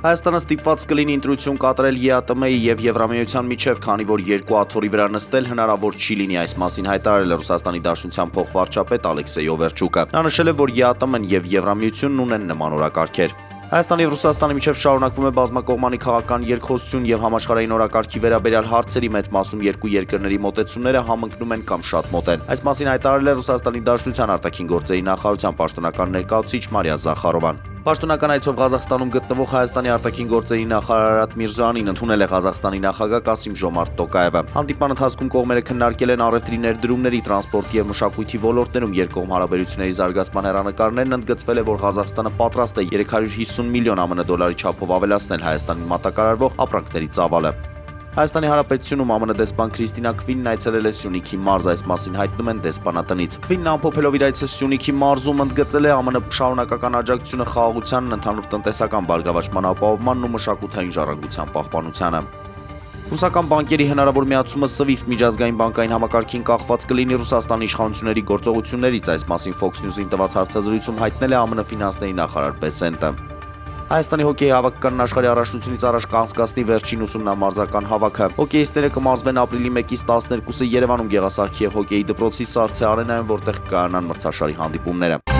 Հայաստանը ստիպված կլինի ընտրություն կատարել ԵԱՏՄ-ի եւ Եվրամիության միջև, քանի որ երկու աթոռի վրա նստել հնարավոր չի լինի, այս մասին հայտարարել է Ռուսաստանի Դաշնության փոխվարչապետ Ալեքսեյ Օվերչուկը։ Նա նշել է, որ ԵԱՏՄ-ն եւ Եվրամիությունն ունեն նման օրակարգեր։ Հայաստանի եւ Ռուսաստանի միջև շարունակվում է բազմակողմանի քաղաքական երկխոսություն եւ համաշխարհային օրակարգի վերաբերյալ հարցերի մեծ մասում երկու երկրների մոտեցումները համընկնում են կամ շատ մոտ են։ Այս մասին հայտարարել է Ռուսաստանի Դաշնության արտաքին գործերի նախարարության պաշտոնական ներկայացուցիչ Մարիա Զախարովան։ Պաշտոնական այցով Ղազախստանում գտնվող Հայաստանի արտաքին գործերի նախարար Արարատ Միրզոյանին ընդունել է Ղազախստանի նախագահ Կասիմ-Ժոմարտ Տոկաևը։ Հանդիպման ընթացքում կողմերը քննարկել են առևտրի ներդրումների, տրանսպորտի եւ մշակույթի ոլորտներում երկկողմ հարաբերությունների զարգացման հեռանկարներն, ընդգծվել է, որ Ղազախստանը պատրաստ է 350 միլիոն ԱՄՆ դոլարի չափով ավելացնել Հայաստանին մատակարարվող ապրանքների ծավալը։ Հայաստանի Հանրապետությունում ԱՄՆ դեսպան Քրիստինա Քվինն այցելել է Սյունիքի մարզ, այս մասին հայտնում են դեսպանատնից։ Քվինն ամփոփելով իր այցը Սյունիքի մարզում ընդգծել է ԱՄՆ շարունակական աջակցությունը խաղաղությանն, ընդհանուր տնտեսական բարգավաճման ապահովմանն ու մշակութային ժառանգության պահպանությանը։ Ռուսական բանկերի հնարավոր միացումը SWIFT միջազգային բանկային համակարգին կախված կլինի Ռուսաստանի իշխանությունների գործողություններից, այս մասին Fox News-ին տված հարցազրույցում հայտնել է ԱՄՆ ֆինանսների նախարար Բեսենտը։ Հայաստանի հոկեյի հավաքականն աշխարհի առաջնությունից առաջ կանցկացնի վերջին ուսումնամարզական հավաքը։ Հոկեյիստները կմարզվեն ապրիլի 1-ից 12-ը Երևանում Գեղասարքի եւ հոկեյի դպրոցի Սարցե արենայում, որտեղ կայանան մրցաշարի հանդիպումները։